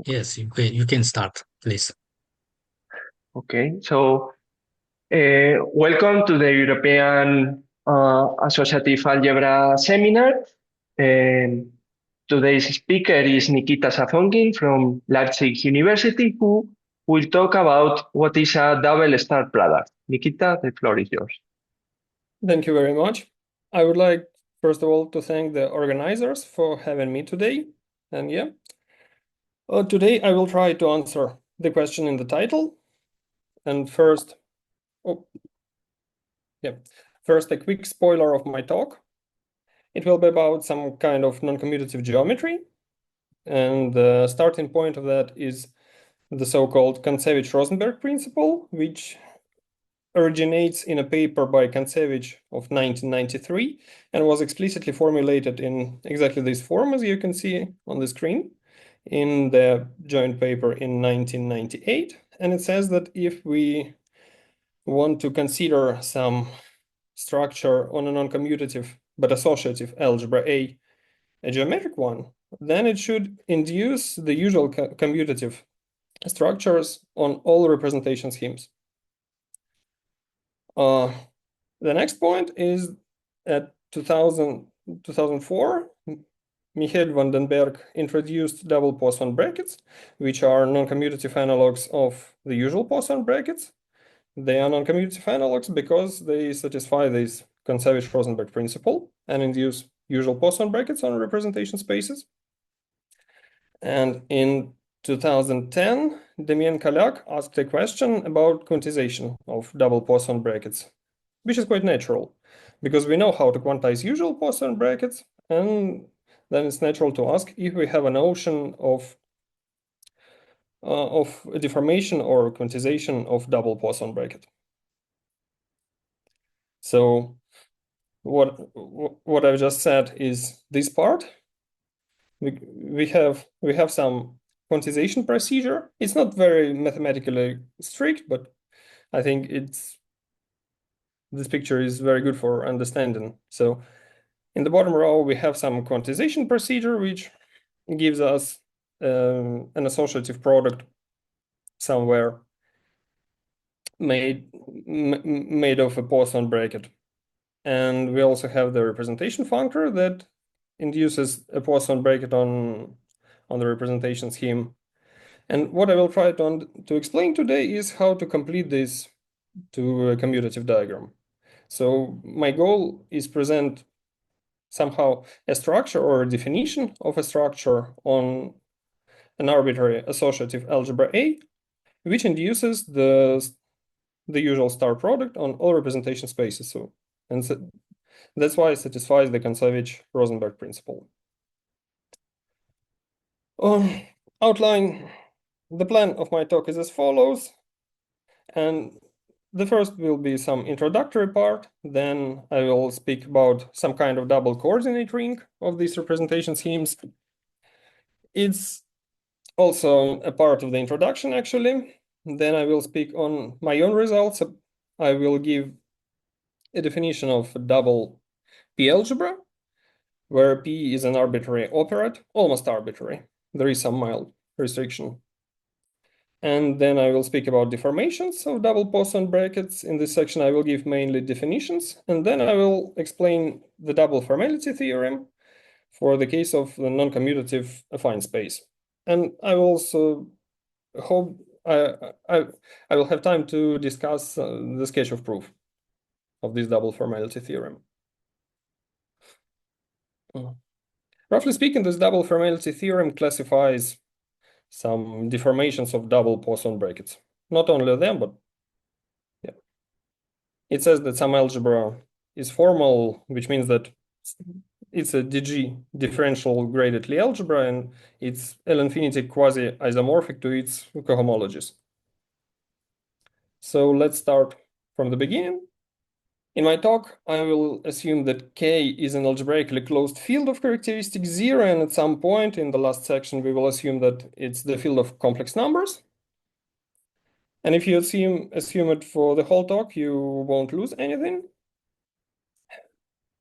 Yes, you can start, please. Okay, so welcome to the European Associative Algebra seminar. Um, Today's speaker is Nikita Safonkin from Leipzig University, who will talk about what is a double star product. Nikita, the floor is yours. Thank you very much. I would like, first of all, to thank the organizers for having me today. And today I will try to answer the question in the title. And first, first a quick spoiler of my talk. It will be about some kind of non-commutative geometry. And the starting point of that is the so-called Kontsevich-Rosenberg principle, which originates in a paper by Kontsevich of 1993 and was explicitly formulated in exactly this form, as you can see on the screen, in the joint paper in 1998. And it says that if we want to consider some structure on a non-commutative but associative algebra A, a geometric one, then it should induce the usual commutative structures on all representation schemes. The next point is at 2004, Michael van den Bergh introduced double Poisson brackets, which are non-commutative analogs of the usual Poisson brackets. They are non-commutative analogs because they satisfy this Kontsevich-Rosenberg principle and induce usual Poisson brackets on representation spaces. And in 2010, Damien Calaque asked a question about quantization of double Poisson brackets, which is quite natural because we know how to quantize usual Poisson brackets, and then it's natural to ask if we have a notion of a deformation or quantization of double Poisson bracket. So what I've just said is this part. We have some quantization procedure. It's not very mathematically strict, but I think this picture is very good for understanding. So in the bottom row, we have some quantization procedure, which gives us an associative product somewhere made of a Poisson bracket. And we also have the representation functor that induces a Poisson bracket on the representation scheme. And what I will try to explain today is how to complete this to a commutative diagram. So my goal is present somehow a structure or a definition of a structure on an arbitrary associative algebra A, which induces the usual star product on all representation spaces. So that's why it satisfies the Kontsevich-Rosenberg principle. Outline the plan of my talk is as follows, and the first will be some introductory part, then I will speak about some kind of double coordinate ring of these representation schemes. It's also a part of the introduction, actually. Then I will speak on my own results. I will give a definition of double P algebra, where P is an arbitrary operand, almost arbitrary. There is some mild restriction. And then I will speak about deformations of double Poisson brackets. In this section, I will give mainly definitions, and then I will explain the double formality theorem for the case of the non-commutative affine space. And I will also hope I will have time to discuss the sketch of proof of this double formality theorem. Roughly speaking, this double formality theorem classifies some deformations of double Poisson brackets. Not only them, but yeah. It says that some algebra is formal, which means that it's a DG differential graded Lie algebra, and it's L-infinity quasi-isomorphic to its cohomologies. So let's start from the beginning. In my talk, I will assume that K is an algebraically closed field of characteristic 0, and at some point in the last section, we will assume that it's the field of complex numbers. And if you assume it for the whole talk, you won't lose anything.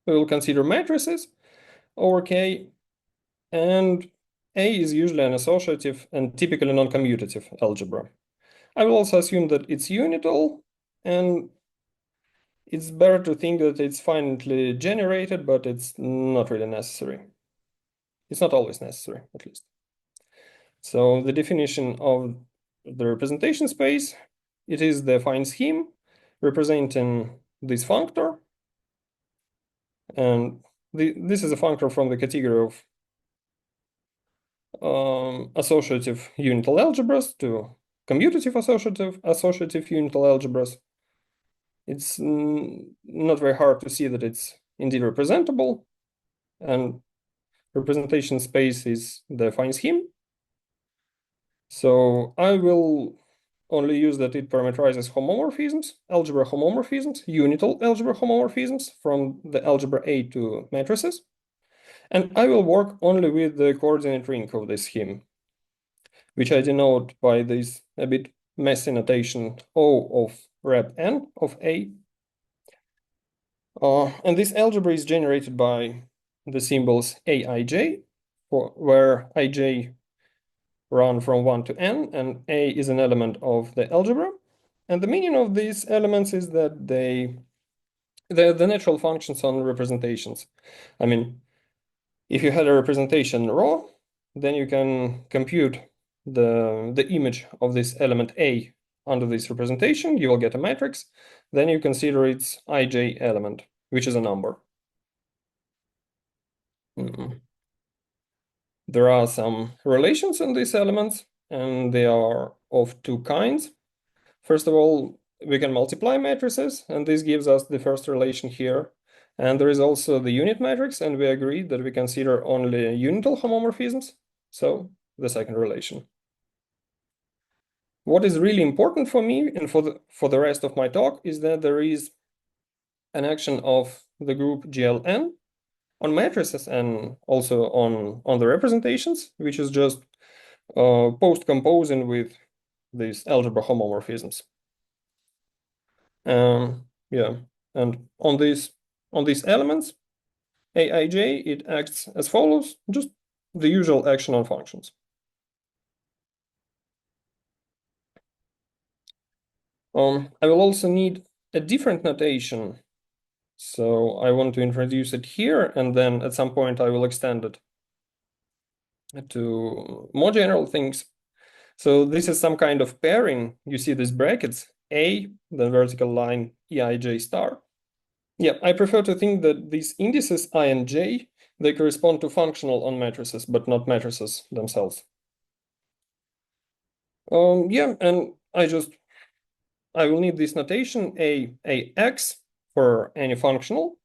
We will consider matrices over K, and A is usually an associative and typically non-commutative algebra. I will also assume that it's unital, and it's better to think that it's finitely generated, but it's not really necessary. It's not always necessary, at least. So the definition of the representation space, it is the affine scheme representing this functor. And this is a functor from the category of associative unital algebras to commutative associative unital algebras. It's not very hard to see that it's indeed representable, and representation space is the affine scheme. So I will only use that it parameterizes homomorphisms, algebra homomorphisms, unital algebra homomorphisms from the algebra A to matrices. And I will work only with the coordinate ring of this scheme, which I denote by this a bit messy notation O of rep n of A. And this algebra is generated by the symbols Aij, where Ij run from 1 to n, and A is an element of the algebra. And the meaning of these elements is that they're the natural functions on representations. I mean, if you had a representation raw, then you can compute the image of this element A under this representation. You will get a matrix. Then you consider its ij element, which is a number. There are some relations in these elements, and they are of two kinds. First of all, we can multiply matrices, and this gives us the first relation here. And there is also the unit matrix, and we agreed that we consider only unital homomorphisms, so the second relation. What is really important for me and for the rest of my talk is that there is an action of the group GLN on matrices and also on the representations, which is just post-composing with these algebra homomorphisms. Yeah, and on these elements, Aij, it acts as follows, just the usual action on functions. I will also need a different notation, so I want to introduce it here, and then at some point I will extend it to more general things. So this is some kind of pairing. You see these brackets, A, the vertical line, Eij star. Yeah, I prefer to think that these indices I and j, they correspond to functional on matrices, but not matrices themselves. Yeah, and I will need this notation ax for any functional,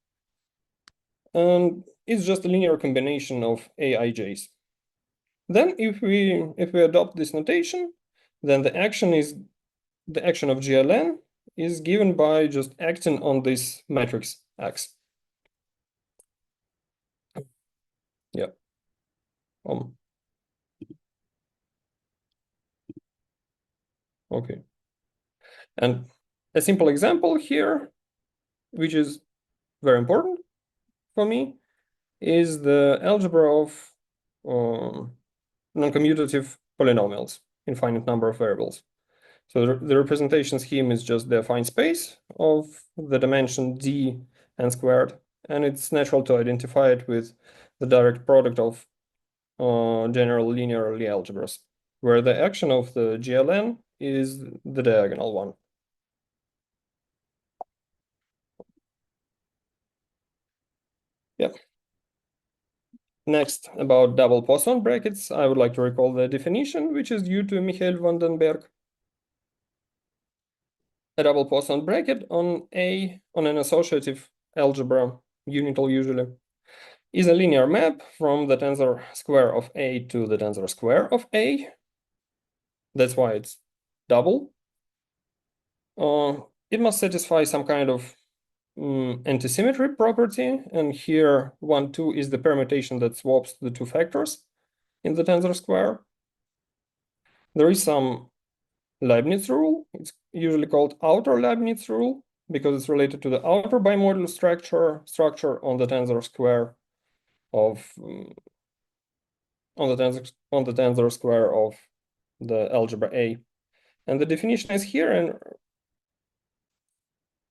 and it's just a linear combination of aij's. Then if we adopt this notation, then the action of GLN is given by just acting on this matrix X. Yeah. Okay. And a simple example here, which is very important for me, is the algebra of non-commutative polynomials, infinite number of variables. So the representation scheme is just the affine space of the dimension d n squared, and it's natural to identify it with the direct product of general linear Lie algebras, where the action of the GLN is the diagonal one. Yep. Next, about double Poisson brackets, I would like to recall the definition, which is due to Michael van den Bergh. A double Poisson bracket on an associative algebra, unital usually, is a linear map from the tensor square of A to the tensor square of A. That's why it's double. It must satisfy some kind of antisymmetry property, and here 1, 2 is the permutation that swaps the two factors in the tensor square. There is some Leibniz rule. It's usually called outer Leibniz rule because it's related to the outer bimodular structure on the tensor square of on the tensor square of the algebra A. And the definition is here, and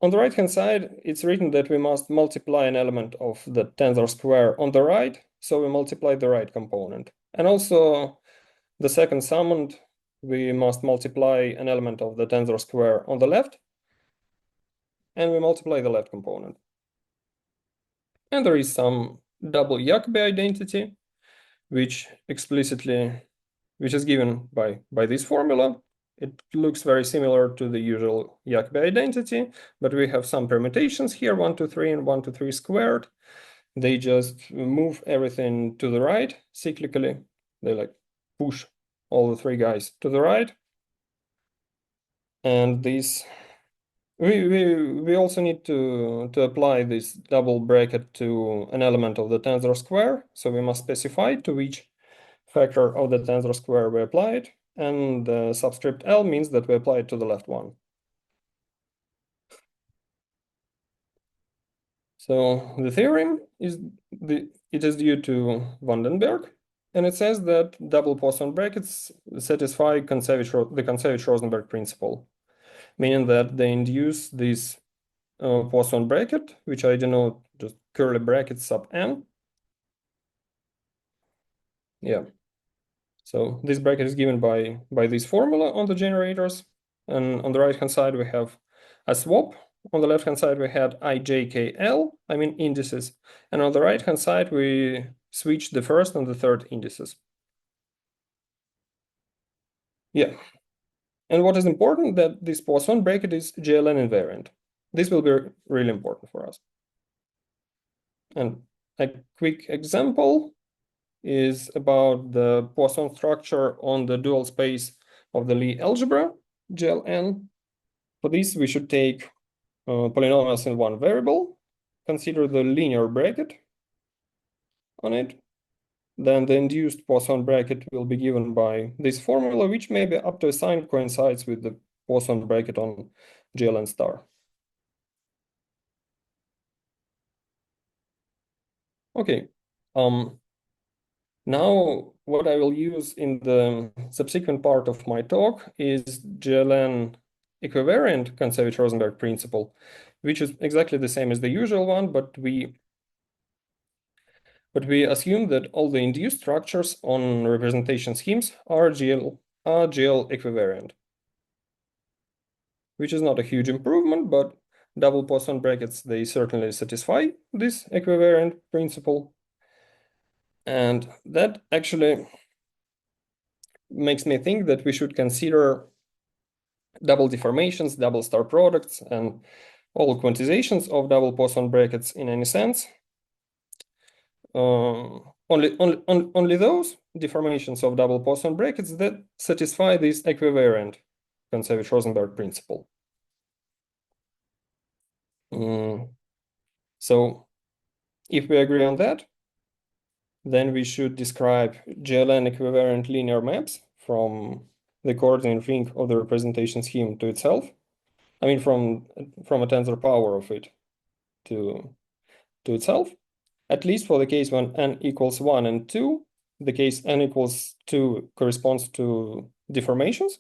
on the right-hand side, it's written that we must multiply an element of the tensor square on the right, so we multiply the right component. And also, the second summand, we must multiply an element of the tensor square on the left, and we multiply the left component. And there is some double Jacobi identity, which is given by this formula. It looks very similar to the usual Jacobi identity, but we have some permutations here, 1 to 3 and 1 to 3 squared. They just move everything to the right cyclically. They like push all the three guys to the right. And this we also need to apply this double bracket to an element of the tensor square. So we must specify to which factor of the tensor square we apply it, and the subscript L means that we apply it to the left one. So the theorem is due to van den Bergh, and it says that double Poisson brackets satisfy the Kontsevich-Rosenberg principle, meaning that they induce this Poisson bracket, which I denote just curly brackets sub n. Yeah. So this bracket is given by this formula on the generators. And on the right-hand side, we have a swap. On the left-hand side, we had IJKL, I mean indices. And on the right-hand side, we switch the first and the third indices. Yeah. And what is important, that this Poisson bracket is GLN invariant. This will be really important for us. And a quick example is about the Poisson structure on the dual space of the Lie algebra, GLN. For this, we should take polynomials in one variable, consider the linear bracket on it. Then the induced Poisson bracket will be given by this formula, which maybe up to a sign coincides with the Poisson bracket on GLN star. Okay. Now, what I will use in the subsequent part of my talk is GLN equivariant Kontsevich-Rosenberg principle, which is exactly the same as the usual one, but we assume that all the induced structures on representation schemes are GL equivariant, which is not a huge improvement, but double Poisson brackets, they certainly satisfy this equivariant principle. And that actually makes me think that we should consider double deformations, double star products, and all quantizations of double Poisson brackets in any sense. Only those deformations of double Poisson brackets that satisfy this equivariant Kontsevich-Rosenberg principle. So if we agree on that, then we should describe GLN equivariant linear maps from the coordinate ring of the representation scheme to itself. I mean, from a tensor power of it to itself, at least for the case when n equals 1 and 2, the case n equals 2 corresponds to deformations,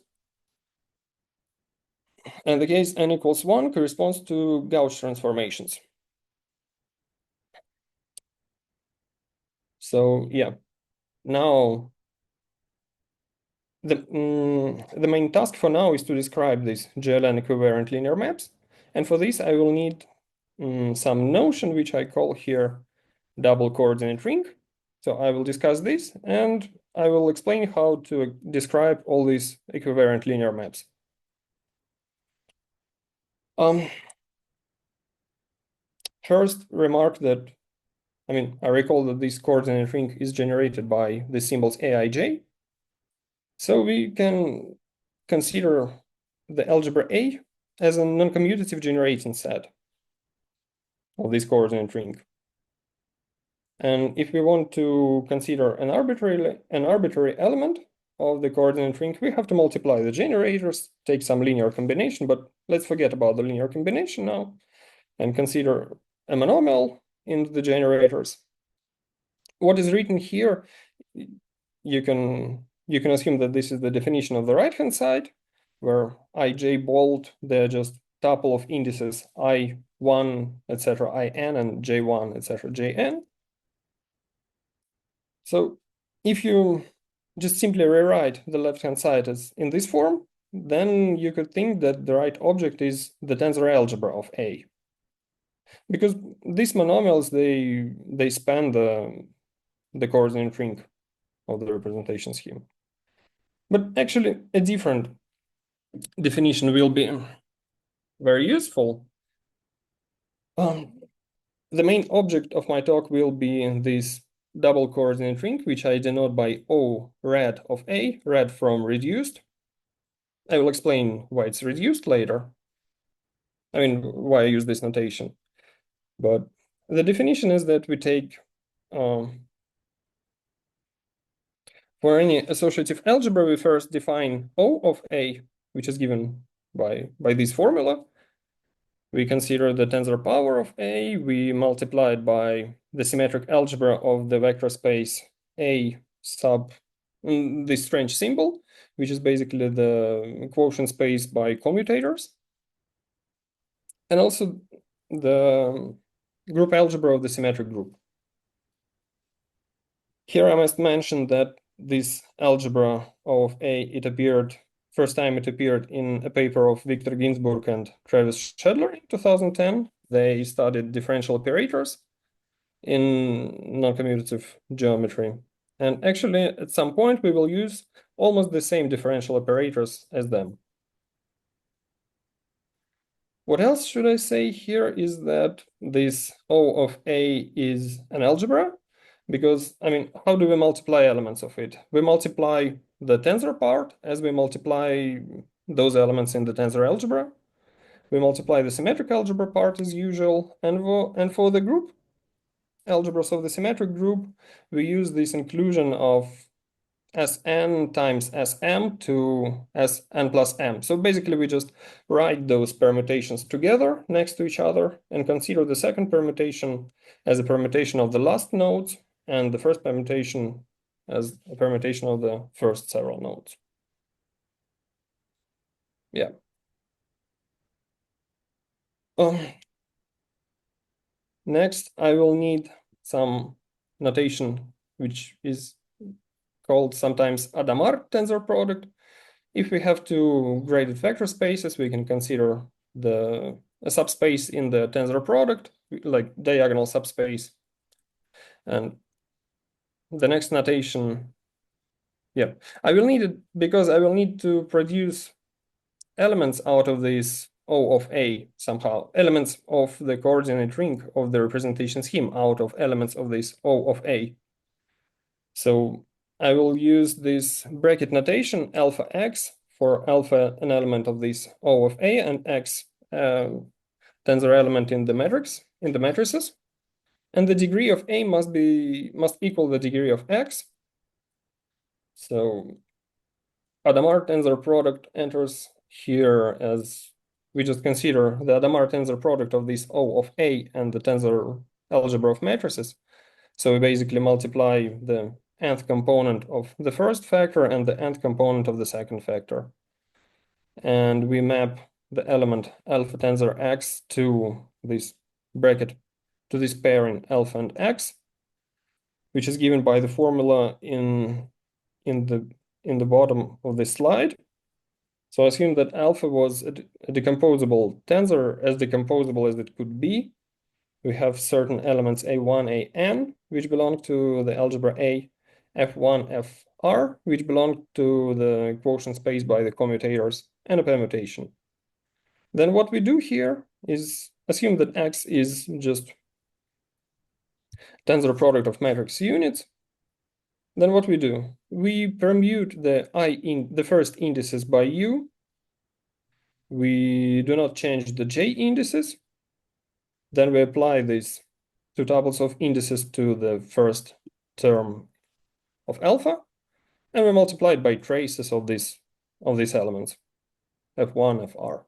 and the case n equals 1 corresponds to Gauss transformations. So yeah, now the main task for now is to describe these GLN equivariant linear maps, and for this I will need some notion which I call here double coordinate ring. So I will discuss this, and I will explain how to describe all these equivariant linear maps. First, remark that, I recall that this coordinate ring is generated by the symbols Aij. So we can consider the algebra A as a non-commutative generating set of this coordinate ring. And if we want to consider an arbitrary element of the coordinate ring, we have to multiply the generators, take some linear combination, but let's forget about the linear combination now and consider a monomial in the generators. What is written here, you can assume that this is the definition of the right-hand side, where ij bold, they're just tuple of indices I1, etc., In, and J1, etc., Jn. So if you just simply rewrite the left-hand side as in this form, then you could think that the right object is the tensor algebra of A. Because these monomials, they span the coordinate ring of the representation scheme. But actually, a different definition will be very useful. The main object of my talk will be in this double coordinate ring, which I denote by O rad of A, rad from reduced. I will explain why it's reduced later. I mean, why I use this notation. But the definition is that we take, for any associative algebra, we first define O of A, which is given by this formula. We consider the tensor power of A, we multiply it by the symmetric algebra of the vector space A sub this strange symbol, which is basically the quotient space by commutators. And also the group algebra of the symmetric group. Here I must mention that this algebra of A, first time it appeared in a paper of Victor Ginsburg and Travis Shedler in 2010. They studied differential operators in non-commutative geometry. And actually, at some point, we will use almost the same differential operators as them. What else should I say here is that this O of A is an algebra, because, I mean, how do we multiply elements of it? We multiply the tensor part as we multiply those elements in the tensor algebra. We multiply the symmetric algebra part as usual, and for the group algebras of the symmetric group, we use this inclusion of Sn times Sm to Sn plus m. So basically we just write those permutations together next to each other and consider the second permutation as a permutation of the last nodes and the first permutation as a permutation of the first several nodes. Yeah. Next, I will need some notation which is called sometimes Adamar tensor product. If we have two graded vector spaces, we can consider a subspace in the tensor product, like diagonal subspace. And the next notation, yeah, I will need it because I will need to produce elements out of this O of A somehow, elements of the coordinate ring of the representation scheme out of elements of this O of A. So I will use this bracket notation alpha x for alpha an element of this O of A and x tensor element in the matrix, in the matrices. And the degree of A must equal the degree of x. So Adamar tensor product enters here as we just consider the Adamar tensor product of this O of A and the tensor algebra of matrices. So we basically multiply the nth component of the first factor and the nth component of the second factor. And we map the element alpha tensor x to this bracket, to this pairing alpha and x, which is given by the formula in the bottom of this slide. So assume that alpha was a decomposable tensor, as decomposable as it could be. We have certain elements A1, An, which belong to the algebra A, F1, Fr, which belong to the quotient space by the commutators, and a permutation. Then what we do here is assume that X is just tensor product of matrix units. Then what we do? We permute the first indices by U. We do not change the J indices. Then we apply these two tuples of indices to the first term of alpha, and we multiply it by traces of these elements, F1, Fr.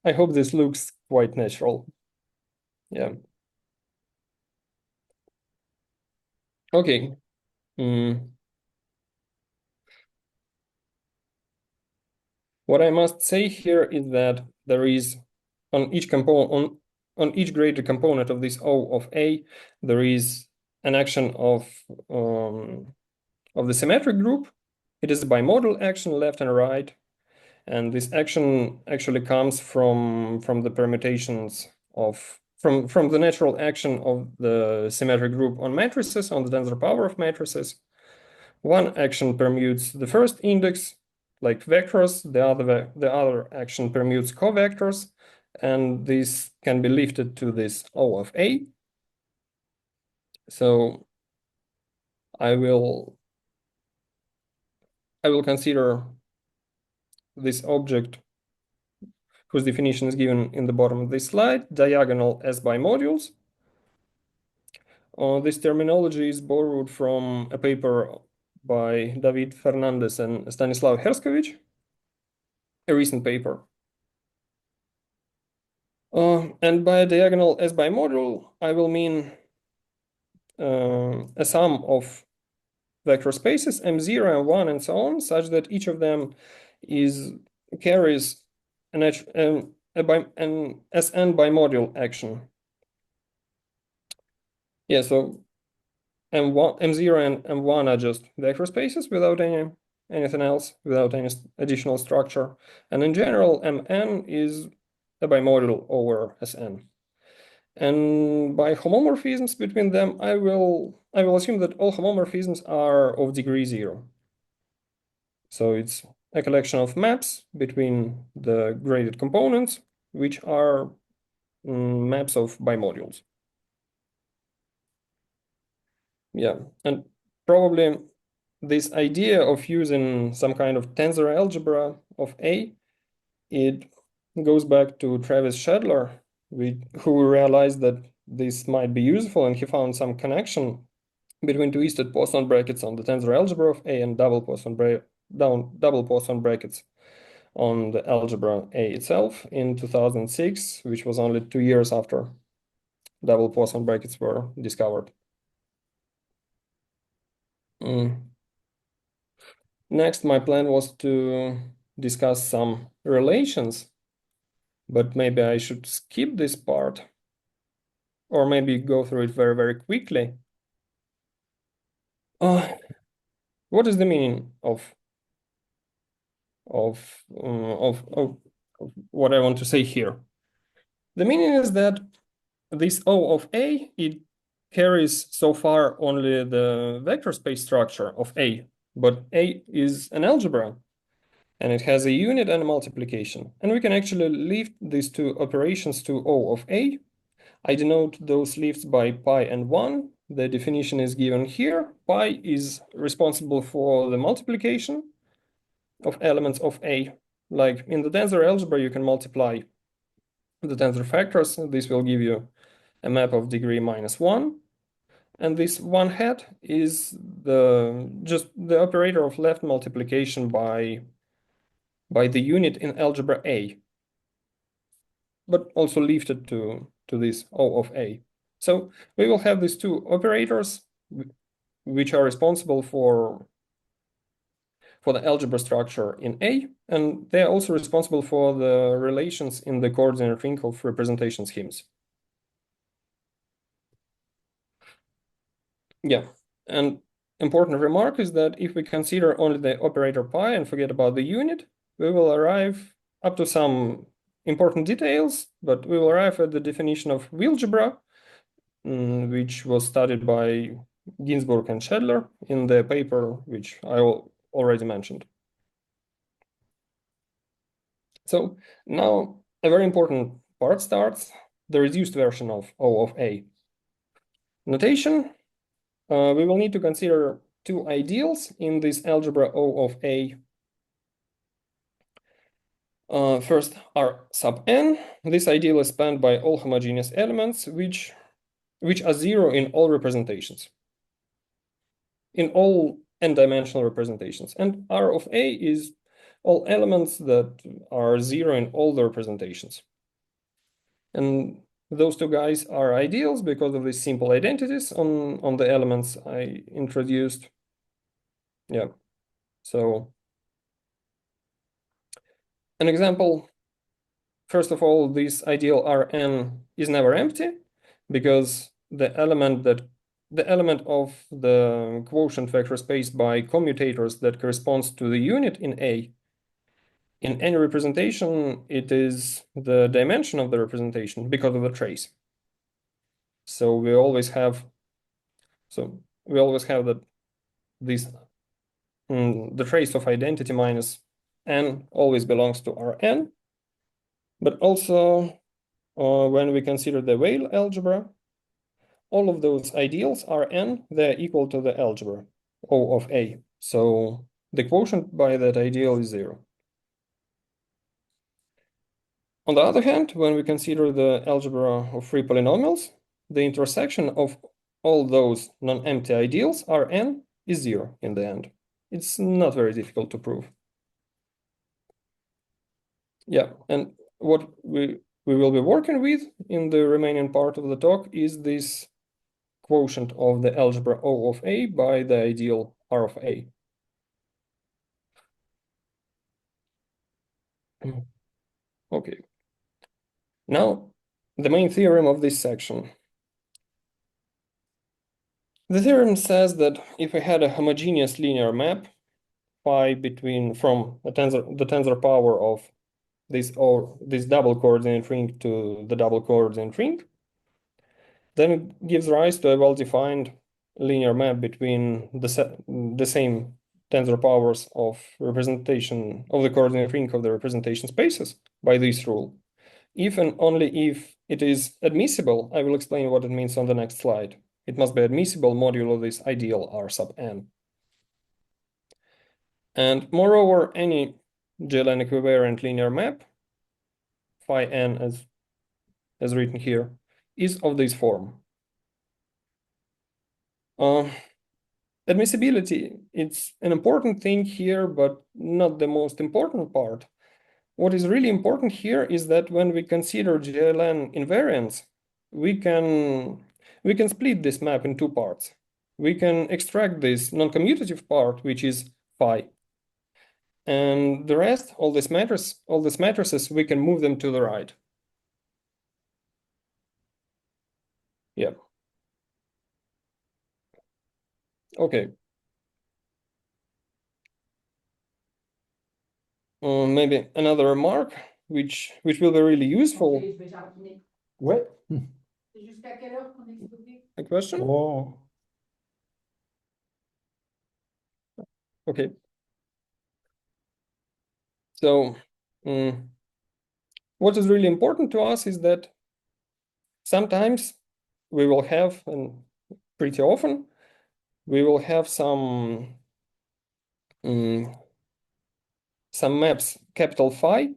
I hope this looks quite natural. Yeah. Okay. What I must say here is that there is on each component on each graded component of this O of A, there is an action of the symmetric group. It is a bimodal action, left and right, and this action actually comes from the permutations of from the natural action of the symmetric group on matrices, on the tensor power of matrices. One action permutes the first index, like vectors. The other action permutes covectors, and this can be lifted to this O of A. So I will consider this object whose definition is given in the bottom of this slide, diagonal as bimodules. This terminology is borrowed from a paper by David Fernandez and Stanislav Herskovich, a recent paper. And by diagonal as bimodule, I will mean a sum of vector spaces M0, M1, and so on, such that each of them carries an SN bimodule action. Yeah, so M1, M0 and M1 are just vector spaces without anything else, without any additional structure. And in general, Mn is a bimodule over Sn. And by homomorphisms between them, I will assume that all homomorphisms are of degree 0. So it's a collection of maps between the graded components, which are maps of bimodules. Yeah, and probably this idea of using some kind of tensor algebra of A, it goes back to Travis Shedler, who realized that this might be useful, and he found some connection between twisted Poisson brackets on the tensor algebra of A and double Poisson brackets on the algebra A itself in 2006, which was only 2 years after double Poisson brackets were discovered. Next, my plan was to discuss some relations, but maybe I should skip this part, or maybe go through it very, very quickly. What is the meaning of what I want to say here? The meaning is that this O of A, it carries so far only the vector space structure of A, but A is an algebra, and it has a unit and a multiplication. And we can actually lift these two operations to O of A. I denote those lifts by pi and 1. The definition is given here. Pi is responsible for the multiplication of elements of A. Like in the tensor algebra, you can multiply the tensor factors. This will give you a map of degree -1. And this 1 hat is just the operator of left multiplication by the unit in algebra A, but also lifted to this O of A. So we will have these two operators which are responsible for the algebra structure in A, and they are also responsible for the relations in the coordinate ring of representation schemes. Yeah, and important remark is that if we consider only the operator pi and forget about the unit, we will arrive up to some important details, but we will arrive at the definition of algebra, which was studied by Ginsburg and Shedler in the paper which I already mentioned. So now a very important part starts, the reduced version of O of A. Notation, we will need to consider two ideals in this algebra O of A. First, R sub n. This ideal is spanned by all homogeneous elements which are 0 in all representations, in all n-dimensional representations. And R of A is all elements that are 0 in all the representations. And those two guys are ideals because of these simple identities on the elements I introduced. Yeah. So an example, first of all, this ideal Rn is never empty because the element of the quotient vector space by commutators that corresponds to the unit in A. In any representation, it is the dimension of the representation because of the trace. So we always have that this the trace of identity minus n always belongs to Rn. But also, when we consider the Weyl algebra, all of those ideals Rn, they're equal to the algebra O of A. So the quotient by that ideal is 0. On the other hand, when we consider the algebra of free polynomials, the intersection of all those non-empty ideals Rn is 0 in the end. It's not very difficult to prove. Yeah, and what we will be working with in the remaining part of the talk is this quotient of the algebra O of A by the ideal R of A. Okay. Now, the main theorem of this section. The theorem says that if we had a homogeneous linear map phi from the tensor power of this double coordinate ring to the double coordinate ring, then it gives rise to a well-defined linear map between the same tensor powers of representation of the coordinate ring of the representation spaces by this rule. If and only if it is admissible, I will explain what it means on the next slide. It must be admissible modulo this ideal R sub n. And moreover, any GLN equivariant linear map, phi n as written here, is of this form. Admissibility, it's an important thing here, but not the most important part. What is really important here is that when we consider GLN invariants, we can split this map in two parts. We can extract this non-commutative part, which is phi. And the rest, all these matrices, we can move them to the right. Yeah. Okay. Maybe another remark, which will be really useful. What? A question? Oh, Okay. So, what is really important to us is that sometimes we will have, and pretty often, we will have some maps capital phi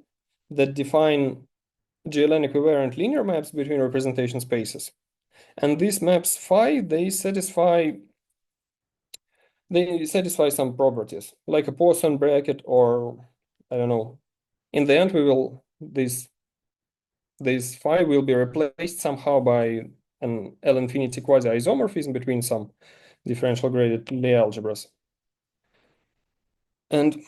that define GLN equivariant linear maps between representation spaces. And these maps phi, they satisfy some properties, like a Poisson bracket, or I don't know. In the end, this phi will be replaced somehow by an L infinity quasi-isomorphism between some differential graded Lie algebras. And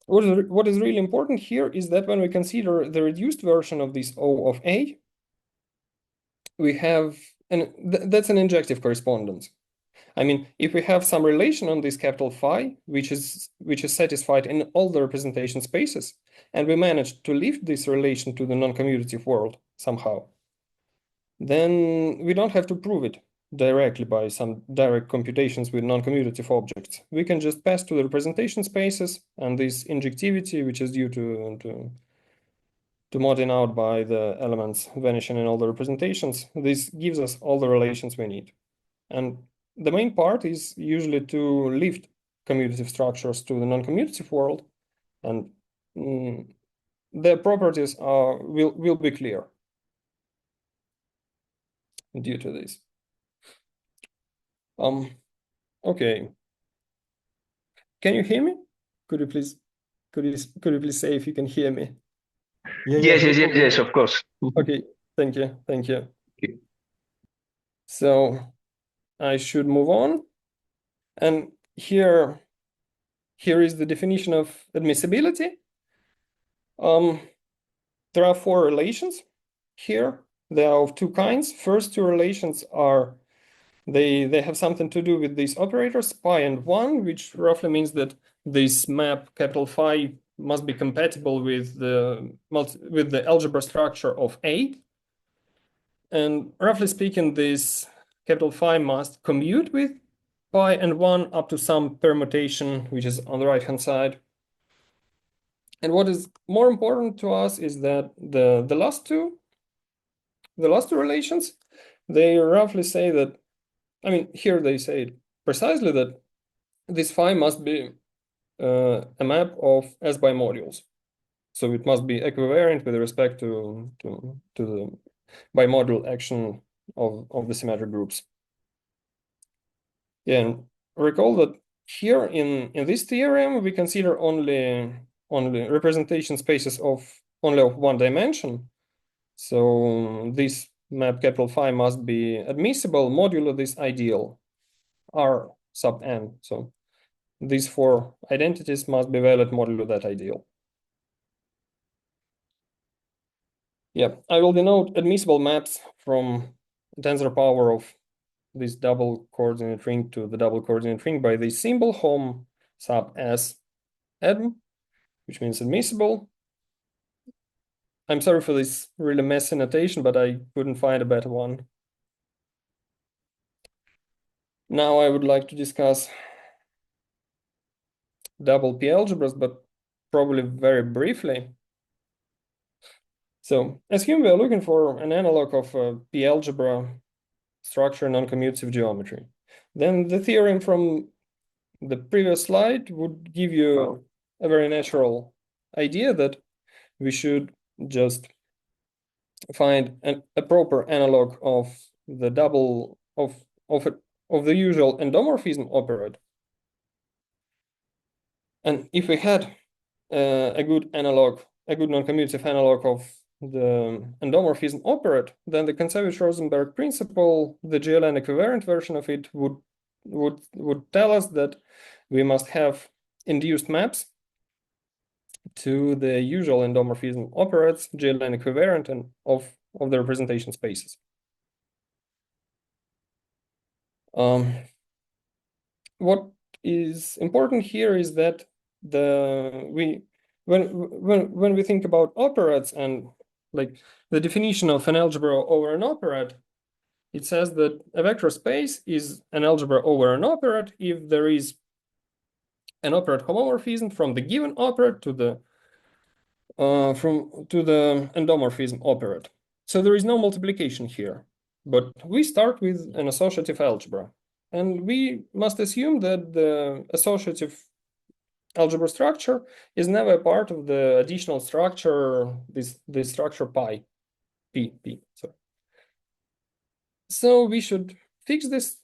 what is really important here is that when we consider the reduced version of this O of A, we have, and that's an injective correspondence. I mean, if we have some relation on this capital phi, which is satisfied in all the representation spaces, and we manage to lift this relation to the non-commutative world somehow, then we don't have to prove it directly by some direct computations with non-commutative objects. We can just pass to the representation spaces, and this injectivity, which is due to modding out by the elements vanishing in all the representations, this gives us all the relations we need. And the main part is usually to lift commutative structures to the non-commutative world, and their properties will be clear due to this. Okay. Can you hear me? Could you please say if you can hear me? Yes, of course. Okay, Thank you. Thank you. Okay. So I should move on. And here is the definition of admissibility. There are four relations here. They are of two kinds. First two relations are they have something to do with these operators pi and 1, which roughly means that this map capital phi must be compatible with the algebra structure of A. And roughly speaking, this capital phi must commute with pi and 1 up to some permutation, which is on the right-hand side. And what is more important to us is that the last two relations, they roughly say that, I mean, here they say precisely that this phi must be a map of S by modules. So it must be equivariant with respect to the bimodal action of the symmetric groups. Yeah, and recall that here in this theorem we consider only representation spaces of only of one dimension. So this map capital phi must be admissible modulo this ideal R sub n. So these four identities must be valid modulo that ideal. Yeah, I will denote admissible maps from tensor power of this double coordinate ring to the double coordinate ring by this symbol hom sub s adm, which means admissible. I'm sorry for this really messy notation, but I couldn't find a better one. Now I would like to discuss double P algebras, but probably very briefly. So assume we are looking for an analog of a P algebra structure non-commutative geometry. Then the theorem from the previous slide would give you a very natural idea that we should just find a proper analog of the double of the usual endomorphism operand. And if we had a good analog, a good non-commutative analog of the endomorphism operand, then the Kontsevich-Rosenberg principle, the GLN equivalent version of it, would tell us that we must have induced maps to the usual endomorphism operands, GLN equivalent, and of the representation spaces. What is important here is that when we think about operands and like the definition of an algebra over an operand, it says that a vector space is an algebra over an operand if there is an operand homomorphism from the given operand to the endomorphism operand. So there is no multiplication here, but we start with an associative algebra, and we must assume that the associative algebra structure is never part of the additional structure, this structure pi, p. Sorry. So we should fix this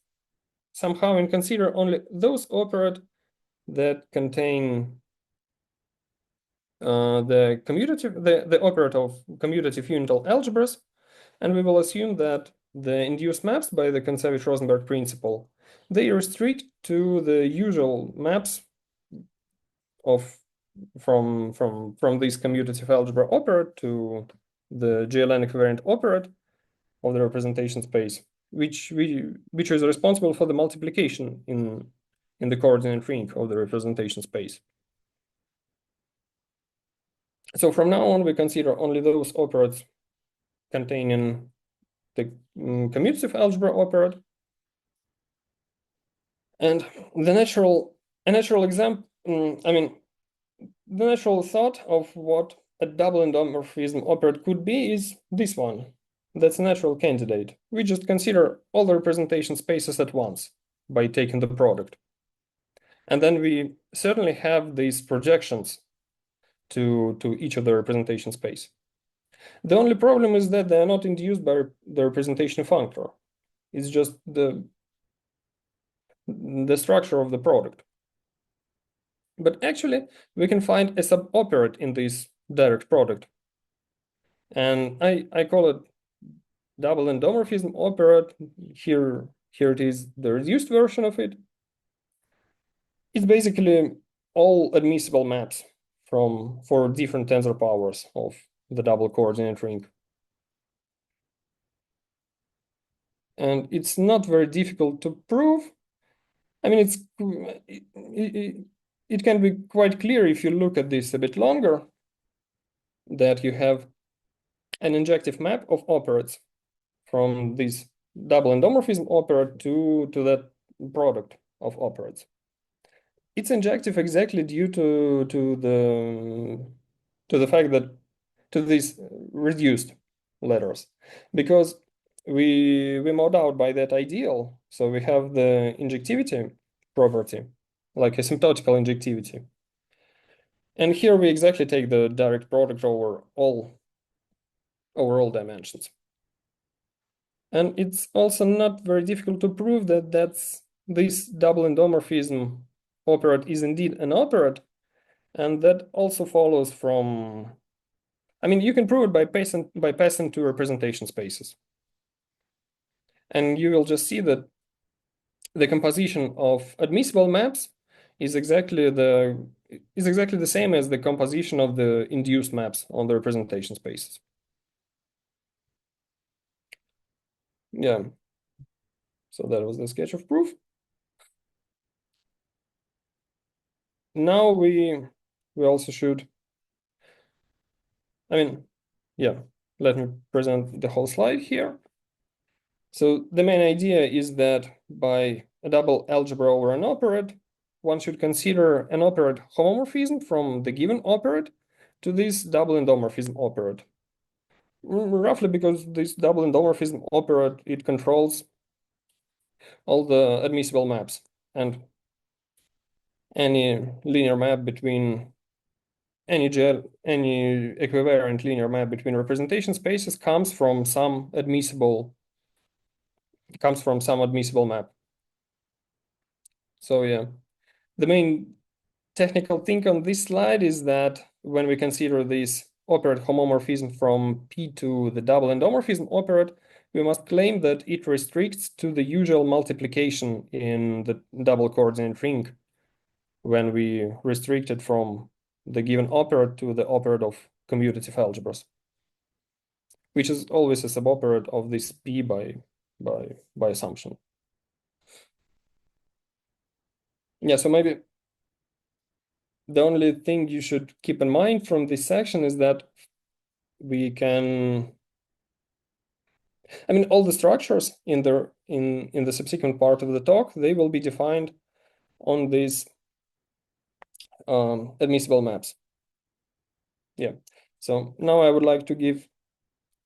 somehow and consider only those operands that contain the operand of commutative unital algebras, and we will assume that the induced maps by the Kontsevich-Rosenberg principle, they restrict to the usual maps from this commutative algebra operand to the GLN equivalent operand of the representation space, which is responsible for the multiplication in the coordinate ring of the representation space. So from now on, we consider only those operands containing the commutative algebra operand. And the natural thought of what a double endomorphism operand could be is this one. That's a natural candidate. We just consider all the representation spaces at once by taking the product. And then we certainly have these projections to each of the representation space. The only problem is that they are not induced by the representation functor. It's just the structure of the product. But actually, we can find a suboperand in this direct product. And I call it double endomorphism operator. Here it is, the reduced version of it. It's basically all admissible maps for different tensor powers of the double coordinate ring. And it's not very difficult to prove. I mean, it can be quite clear if you look at this a bit longer, that you have an injective map of operands from this double endomorphism operand to that product of operands. It's injective exactly due to the fact that to these reduced letters, because we mod out by that ideal, so we have the injectivity property, like asymptotical injectivity. And here we exactly take the direct product over all dimensions. And it's also not very difficult to prove that this double endomorphism operand is indeed an operand, and that also follows from, I mean, you can prove it by passing to representation spaces. And you will just see that the composition of admissible maps is exactly the same as the composition of the induced maps on the representation spaces. Yeah. So that was the sketch of proof. Now we also should, I mean, yeah, let me present the whole slide here. So the main idea is that by a double algebra over an operand, one should consider an operand homomorphism from the given operand to this double endomorphism operand. Roughly because this double endomorphism operand, it controls all the admissible maps, and any linear map between any equivariant linear map between representation spaces comes from some admissible map. So yeah, the main technical thing on this slide is that when we consider this operand homomorphism from P to the double endomorphism operand, we must claim that it restricts to the usual multiplication in the double coordinate ring when we restrict it from the given operand to the operand of commutative algebras, which is always a suboperand of this P by assumption. Yeah, so maybe the only thing you should keep in mind from this section is that we can, I mean, all the structures in the subsequent part of the talk, they will be defined on these admissible maps. Yeah, so now I would like to give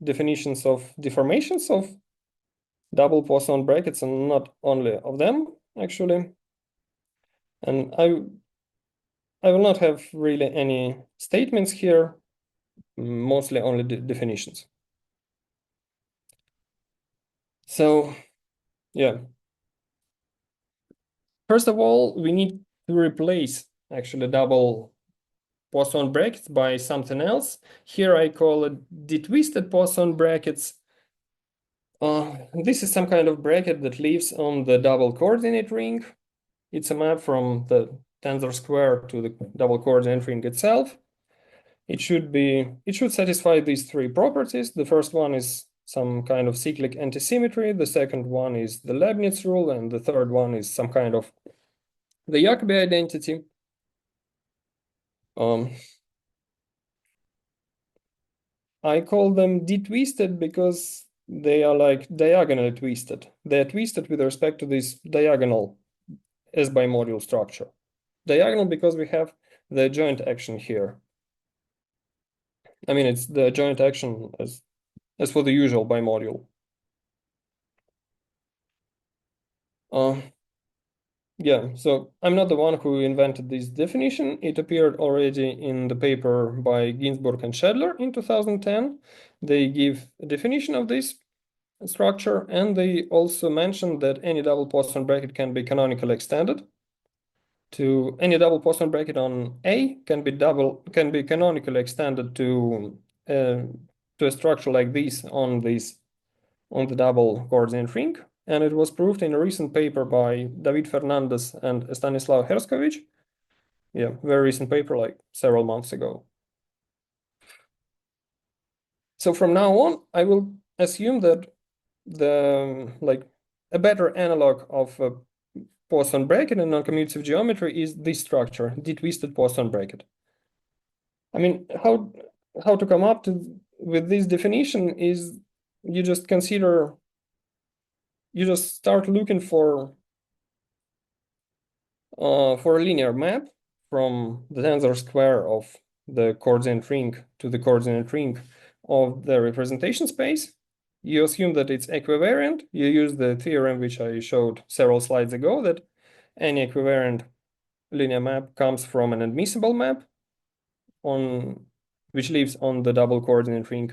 definitions of deformations of double Poisson brackets, and not only of them, actually. And I will not have really any statements here, mostly only definitions. So, yeah. First of all, we need to replace actually double Poisson brackets by something else. Here I call it detwisted Poisson brackets. This is some kind of bracket that lives on the double coordinate ring. It's a map from the tensor square to the double coordinate ring itself. It should satisfy these three properties. The first one is some kind of cyclic antisymmetry. The second one is the Leibniz rule, and the third one is some kind of the Jacobi identity. I call them detwisted because they are like diagonally twisted. They are twisted with respect to this diagonal S bimodule structure. Diagonal because we have the joint action here. I mean, it's the joint action as for the usual bimodule. Yeah, so I'm not the one who invented this definition. It appeared already in the paper by Ginsburg and Schedler in 2010. They give a definition of this structure, and they also mentioned that any double Poisson bracket can be canonically extended to any double Poisson bracket on A can be canonically extended to a structure like this on this on the double coordinate ring, and it was proved in a recent paper by David Fernandez and Stanislav Herskovich. Yeah, very recent paper, like several months ago. So from now on, I will assume that a better analog of a Poisson bracket in non-commutative geometry is this structure, de-twisted Poisson bracket. I mean, how to come up with this definition is you just start looking for a linear map from the tensor square of the coordinate ring to the coordinate ring of the representation space. You assume that it's equivariant. You use the theorem which I showed several slides ago, that any equivariant linear map comes from an admissible map which lives on the double coordinate ring.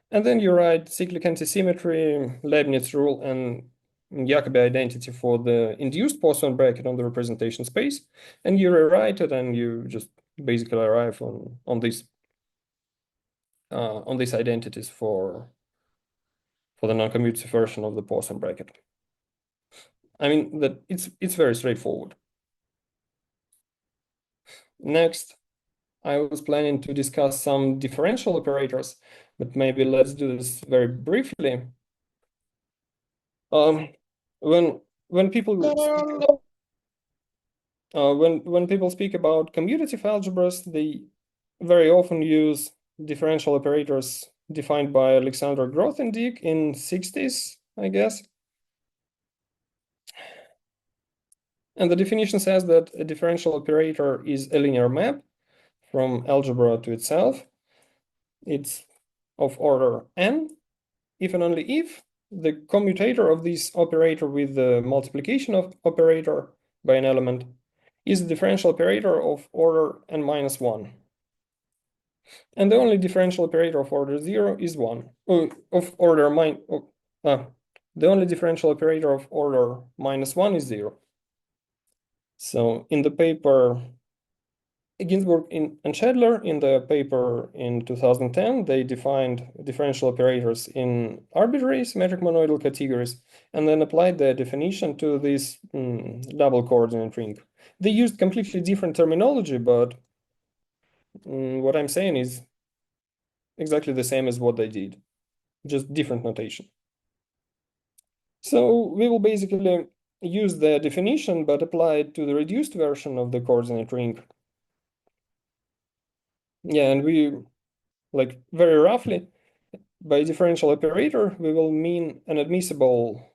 And then you write cyclic antisymmetry, Leibniz rule, and Jacobi identity for the induced Poisson bracket on the representation space, and you rewrite it, and you just basically arrive on these identities for the non-commutative version of the Poisson bracket. I mean that it's very straightforward. Next, I was planning to discuss some differential operators, but maybe let's do this very briefly. When people speak about commutative algebras, they very often use differential operators defined by Alexander Grothendieck in 60s, I guess. And the definition says that a differential operator is a linear map from algebra to itself. It's of order n, if and only if the commutator of this operator with the multiplication of operator by an element is a differential operator of order n minus 1. And the only differential operator of order 0 is 1. The only differential operator of order minus 1 is 0. So in the paper, Ginsburg and Schedler, in the paper in 2010, they defined differential operators in arbitrary symmetric monoidal categories and then applied the definition to this double coordinate ring. They used completely different terminology, but what I'm saying is exactly the same as what they did, just different notation. So we will basically use the definition, but apply it to the reduced version of the coordinate ring. Yeah, and we, like, very roughly, by differential operator, we will mean an admissible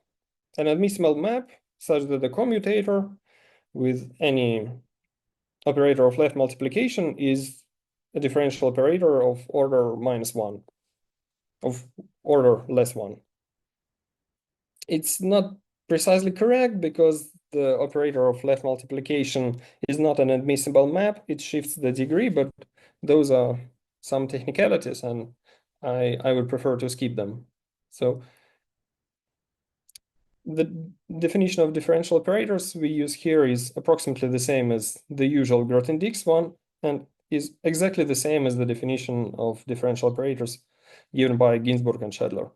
map such that the commutator with any operator of left multiplication is a differential operator of order minus 1, of order less 1. It's not precisely correct because the operator of left multiplication is not an admissible map. It shifts the degree, but those are some technicalities, and I would prefer to skip them. So the definition of differential operators we use here is approximately the same as the usual Grothendieck's one, and is exactly the same as the definition of differential operators given by Ginsburg and Schedler.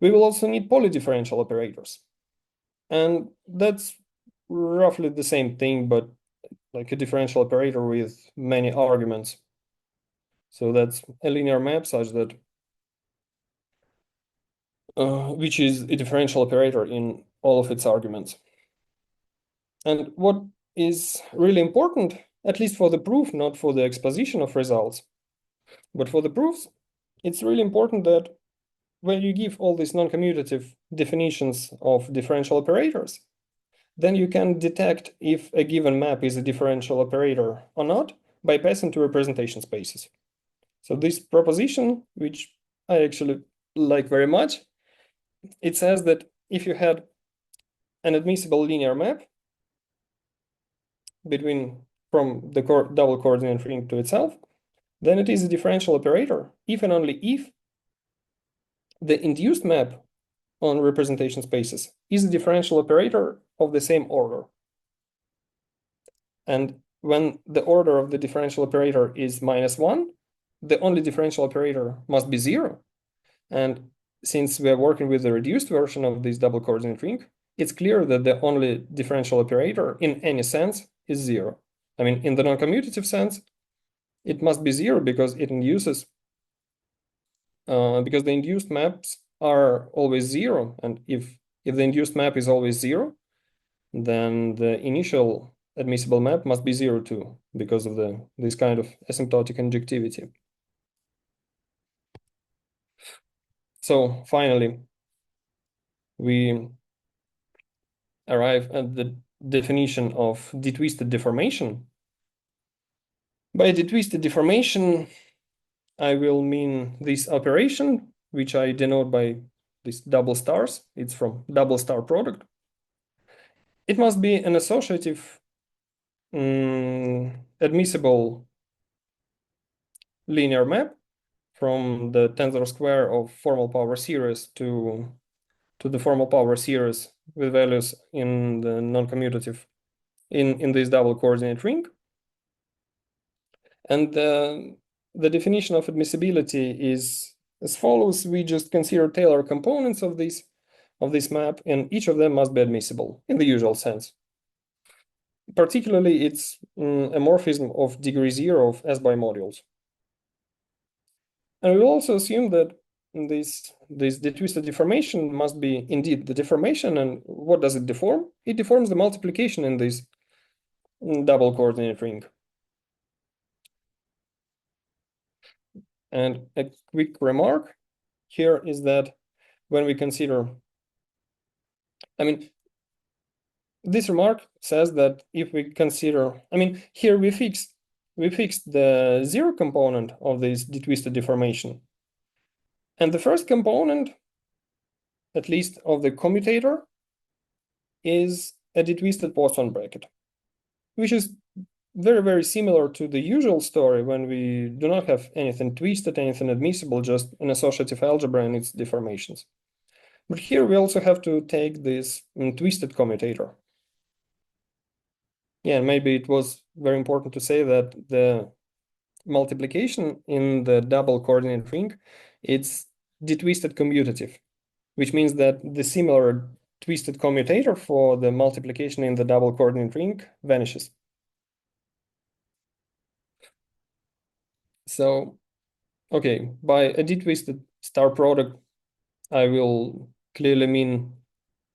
We will also need polydifferential operators. And that's roughly the same thing, but like a differential operator with many arguments. So that's a linear map such that which is a differential operator in all of its arguments. And what is really important, at least for the proof, not for the exposition of results, but for the proofs, it's really important that when you give all these non-commutative definitions of differential operators, then you can detect if a given map is a differential operator or not by passing to representation spaces. So this proposition, which I actually like very much, it says that if you had an admissible linear map from the double coordinate ring to itself, then it is a differential operator if and only if the induced map on representation spaces is a differential operator of the same order. And when the order of the differential operator is minus 1, the only differential operator must be 0. And since we are working with the reduced version of this double coordinate ring, it's clear that the only differential operator in any sense is zero. I mean, in the non-commutative sense, it must be zero because it induces, because the induced maps are always zero. And if the induced map is always zero, then the initial admissible map must be zero too, because of this kind of asymptotic injectivity. So finally, we arrive at the definition of detwisted deformation. By detwisted deformation, I will mean this operation, which I denote by these double stars. It's from double star product. It must be an associative admissible linear map from the tensor square of formal power series to the formal power series with values in the non-commutative in this double coordinate ring. And the definition of admissibility is as follows. We just consider Taylor components of this map, and each of them must be admissible in the usual sense. Particularly, it's a morphism of degree zero of S by modules. And we also assume that this detwisted deformation must be indeed the deformation. And what does it deform? It deforms the multiplication in this double coordinate ring. And a quick remark here is that when we consider, I mean, this remark says that if we consider, I mean, here we fixed the zero component of this detwisted deformation. And the first component, at least of the commutator, is a detwisted Poisson bracket, which is very, very similar to the usual story when we do not have anything twisted, anything admissible, just an associative algebra and its deformations. But here we also have to take this twisted commutator. Yeah, maybe it was very important to say that the multiplication in the double coordinate ring, it's detwisted commutative, which means that the similar twisted commutator for the multiplication in the double coordinate ring vanishes. So, okay, by a detwisted star product, I will clearly mean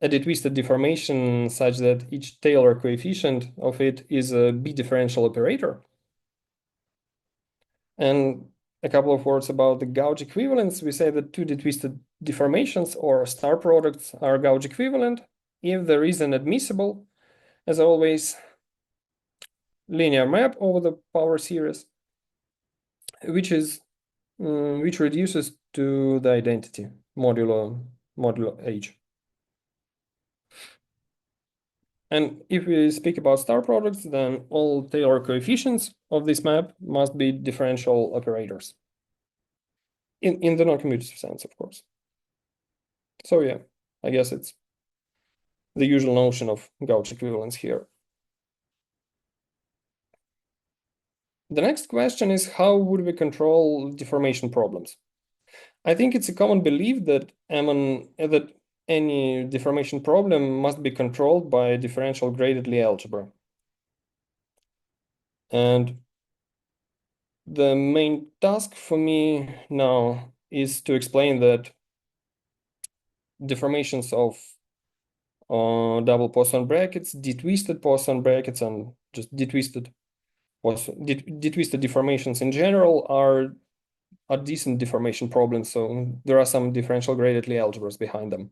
a detwisted deformation such that each Taylor coefficient of it is a B differential operator. And a couple of words about the gauge equivalence. We say that two detwisted deformations or star products are gauge equivalent if there is an admissible, as always, linear map over the power series, which reduces to the identity modulo H. And if we speak about star products, then all Taylor coefficients of this map must be differential operators. In the non-commutative sense, of course. So yeah, I guess it's the usual notion of gauge equivalence here. The next question is, how would we control deformation problems? I think it's a common belief that any deformation problem must be controlled by a differential graded Lie algebra. And the main task for me now is to explain that deformations of double Poisson brackets, detwisted Poisson brackets, and just detwisted deformations in general are decent deformation problems. So there are some differential graded Lie algebras behind them.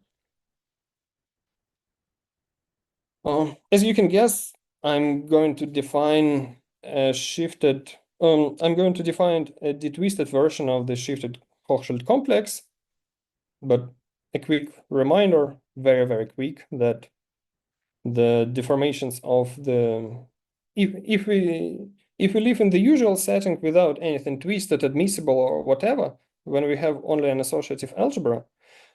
As you can guess, I'm going to define a shifted. I'm going to define a detwisted version of the shifted Hochschild complex. But a quick reminder, very, very quick, that the deformations of the if we live in the usual setting without anything twisted, admissible, or whatever, when we have only an associative algebra,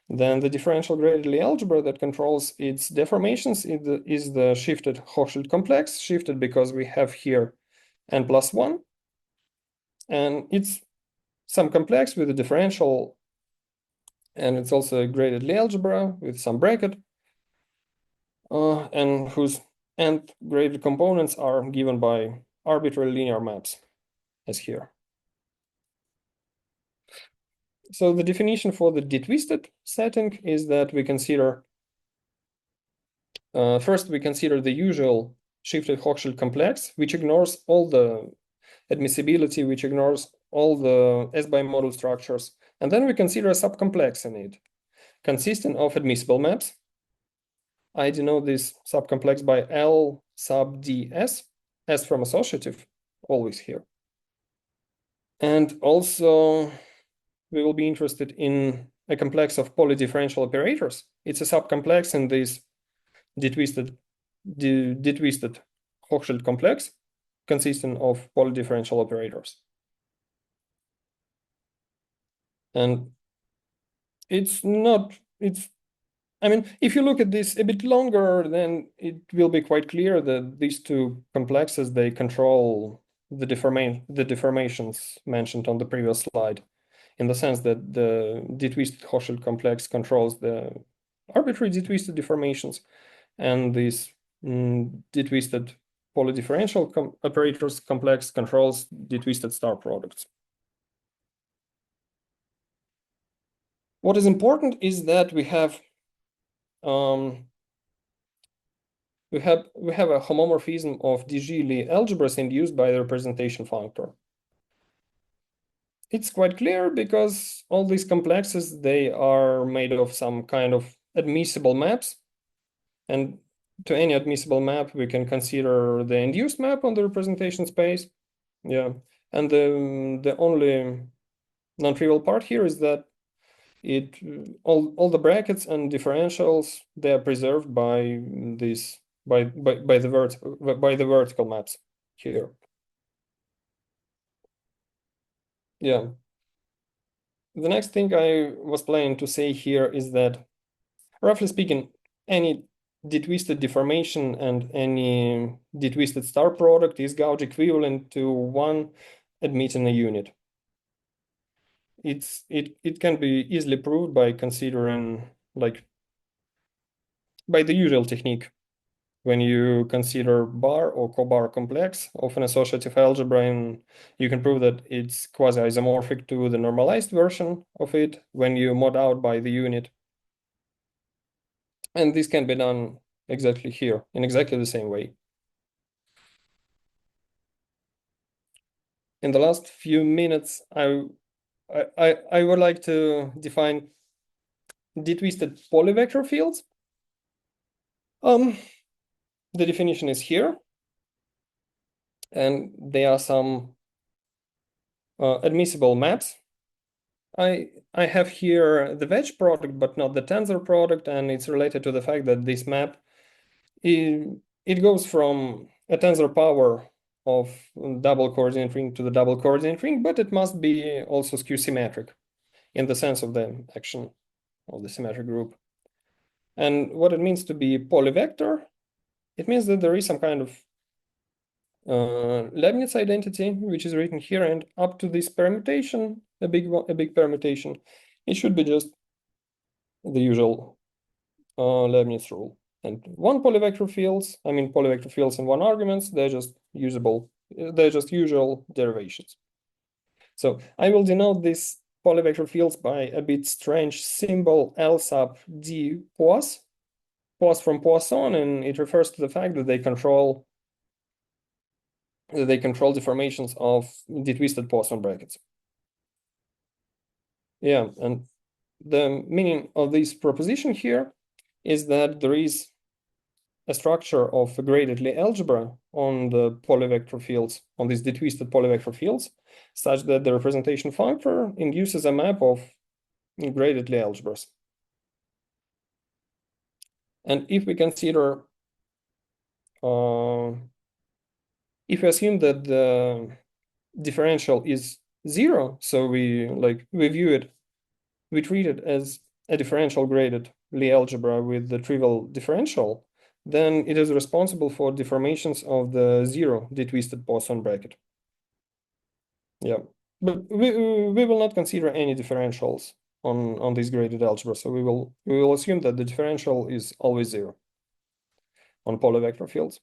then the differential graded Lie algebra that controls its deformations is the shifted Hochschild complex, shifted because we have here n+1, and it's some complex with a differential And it's also a graded Lie algebra with some bracket, and whose nth graded components are given by arbitrary linear maps, as here. So the definition for the detwisted setting is that we consider, first we consider the usual shifted Hochschild complex, which ignores all the admissibility, which ignores all the S-bimodal structures. And then we consider a subcomplex in it, consisting of admissible maps. I denote this subcomplex by L sub ds, S from associative, always here. And also, we will be interested in a complex of polydifferential operators. It's a subcomplex in this detwisted Hochschild complex consisting of polydifferential operators. And I mean, if you look at this a bit longer, then it will be quite clear that these two complexes, they control the deformations mentioned on the previous slide, in the sense that the detwisted Hochschild complex controls the arbitrary detwisted deformations, and this detwisted polydifferential operators complex controls detwisted star products. What is important is that we have a homomorphism of DG Lie algebras induced by the representation functor. It's quite clear because all these complexes, they are made of some kind of admissible maps, and to any admissible map we can consider the induced map on the representation space. Yeah, and the only non-trivial part here is that all the brackets and differentials, they are preserved by this by the vertical maps here. Yeah. The next thing I was planning to say here is that, roughly speaking, any detwisted deformation and any detwisted star product is gauge equivalent to one admitting a unit. It can be easily proved by considering, like, by the usual technique. When you consider bar or cobar complex of an associative algebra, and you can prove that it's quasi-isomorphic to the normalized version of it when you mod out by the unit. And this can be done exactly here in exactly the same way. In the last few minutes, I would like to define detwisted polyvector fields. The definition is here, and there are some admissible maps. I have here the wedge product, but not the tensor product, and it's related to the fact that this map, it goes from a tensor power of double coordinate ring to the double coordinate ring, but it must be also skew symmetric in the sense of the action of the symmetric group. And what it means to be polyvector, it means that there is some kind of Leibniz identity, which is written here, and up to this permutation, a big permutation, it should be just the usual Leibniz rule. And one polyvector fields, I mean polyvector fields and one arguments, they're just usable, they're just usual derivations. So I will denote these polyvector fields by a bit strange symbol L sub d Poisson from Poisson, and it refers to the fact that they control deformations of detwisted Poisson brackets. Yeah, and the meaning of this proposition here is that there is a structure of a graded Lie algebra on the polyvector fields, on these detwisted polyvector fields, such that the representation functor induces a map of graded Lie algebras. And if we consider, if we assume that the differential is 0, so we treat it as a differential graded Lie algebra with the trivial differential, then it is responsible for deformations of the 0 detwisted Poisson bracket. Yeah, but we will not consider any differentials on this graded algebra. So we will assume that the differential is always 0 on polar vector fields.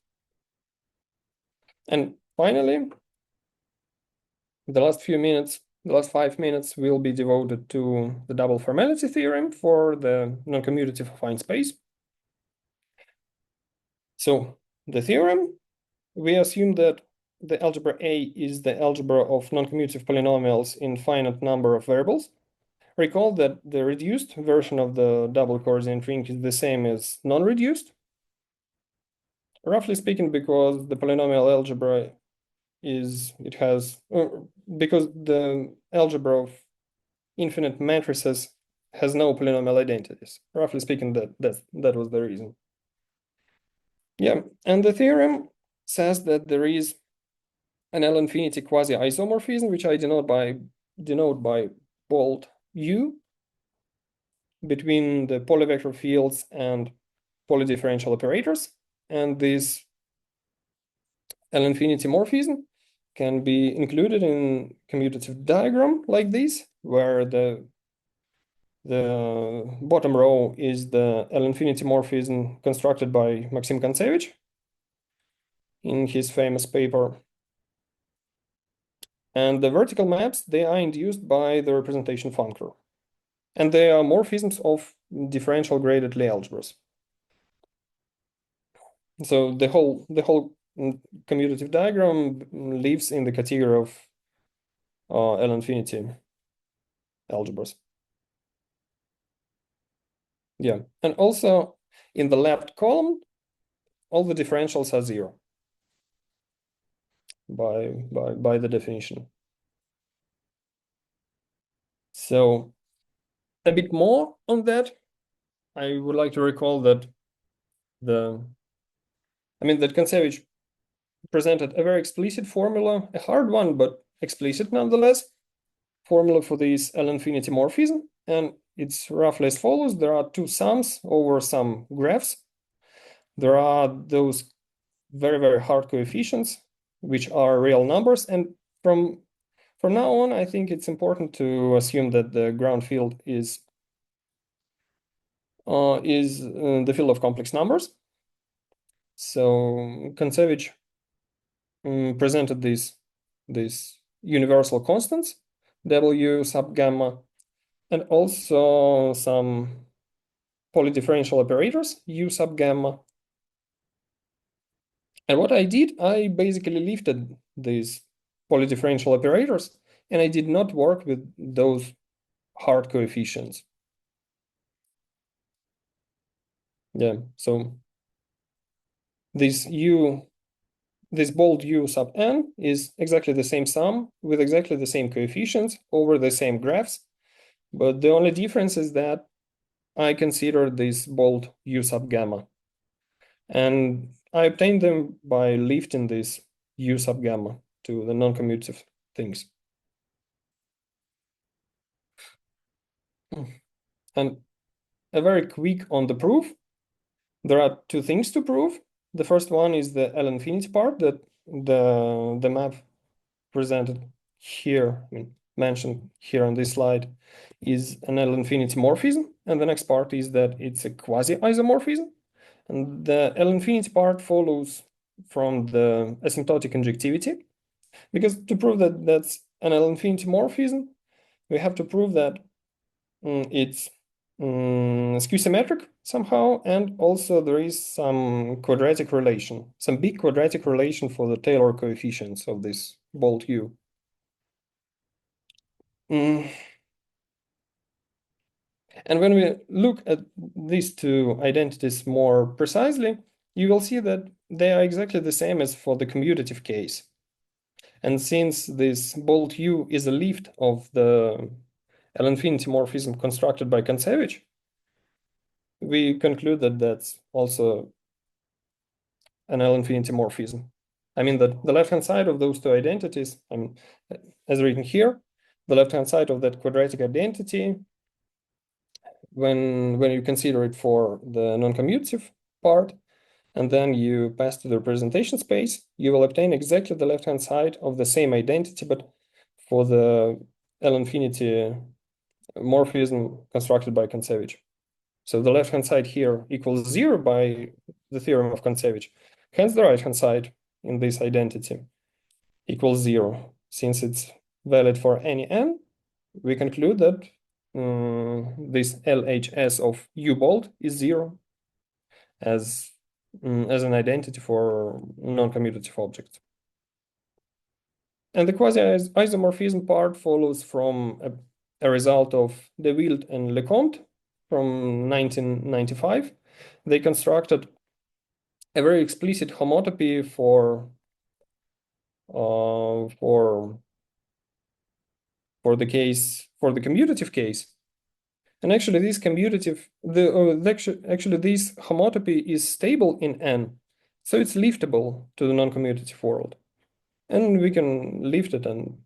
And finally, the last 5 minutes will be devoted to the double formality theorem for the non-commutative affine space. So the theorem, we assume that the algebra A is the algebra of non-commutative polynomials in finite number of variables. Recall that the reduced version of the double coordinate ring is the same as non-reduced. Roughly speaking, because the polynomial algebra because the algebra of infinite matrices has no polynomial identities. Roughly speaking, that was the reason. Yeah, and the theorem says that there is an L-infinity quasi-isomorphism, which I denote by bold U between the polar vector fields and polydifferential operators. And this L-infinity morphism can be included in commutative diagram like this, where the bottom row is the L-infinity morphism constructed by Maxim Kontsevich in his famous paper. And the vertical maps, they are induced by the representation functor. And they are morphisms of differential graded Lie algebras. So the whole commutative diagram lives in the category of L-infinity algebras. Yeah, and also in the left column, all the differentials are 0 by the definition. So a bit more on that, I would like to recall that that Kontsevich presented a very explicit formula, a hard one, but explicit nonetheless, formula for this L-infinity morphism. And it's roughly as follows. There are two sums over some graphs. There are those very, very hard coefficients, which are real numbers. And from now on, I think it's important to assume that the ground field is the field of complex numbers. So Kontsevich presented these universal constants, W sub gamma, and also some polydifferential operators, U sub gamma. And what I did, I basically lifted these polydifferential operators, and I did not work with those hard coefficients. Yeah, so this bold U sub n is exactly the same sum with exactly the same coefficients over the same graphs. But the only difference is that I consider this bold U sub gamma. And I obtained them by lifting this U sub gamma to the non-commutative things. And a very quick on the proof. There are two things to prove. The first one is the L-infinity part, that the map presented here, mentioned here on this slide, is an L-infinity morphism. And the next part is that it's a quasi-isomorphism. And the L-infinity part follows from the asymptotic injectivity. Because to prove that that's an L-infinity morphism, we have to prove that it's skew-symmetric somehow, and also there is some quadratic relation, some big quadratic relation for the Taylor coefficients of this bold U. And when we look at these two identities more precisely, you will see that they are exactly the same as for the commutative case. And since this bold U is a lift of the L-infinity morphism constructed by Kontsevich, we conclude that that's also an L-infinity morphism. I mean that the left-hand side of those two identities, as written here, the left-hand side of that quadratic identity, when you consider it for the non-commutative part, and then you pass to the representation space, you will obtain exactly the left-hand side of the same identity, but for the L-infinity morphism constructed by Kontsevich. So the left-hand side here equals 0 by the theorem of Kontsevich. Hence the right-hand side in this identity equals 0. Since it's valid for any n, we conclude that this LHS of U bold is 0 as an identity for non-commutative objects. And the quasi-isomorphism part follows from a result of De Wild and Lecomte from 1995. They constructed a very explicit homotopy for the commutative case. And actually, this homotopy is stable in N, so it's liftable to the non-commutative world, and we can lift it and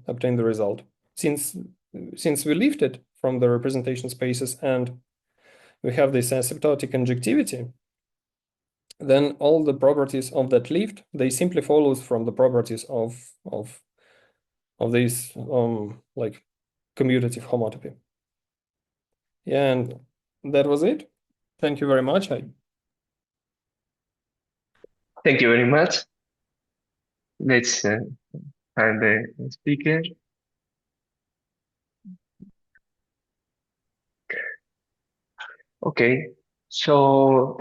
obtain the result. Since we lift it from the representation spaces and we have this asymptotic injectivity, then all the properties of that lift, they simply follows from the properties of this like commutative homotopy. Yeah, and that was it. Thank you very much. Thank you very much. Let's find the speaker. Okay, so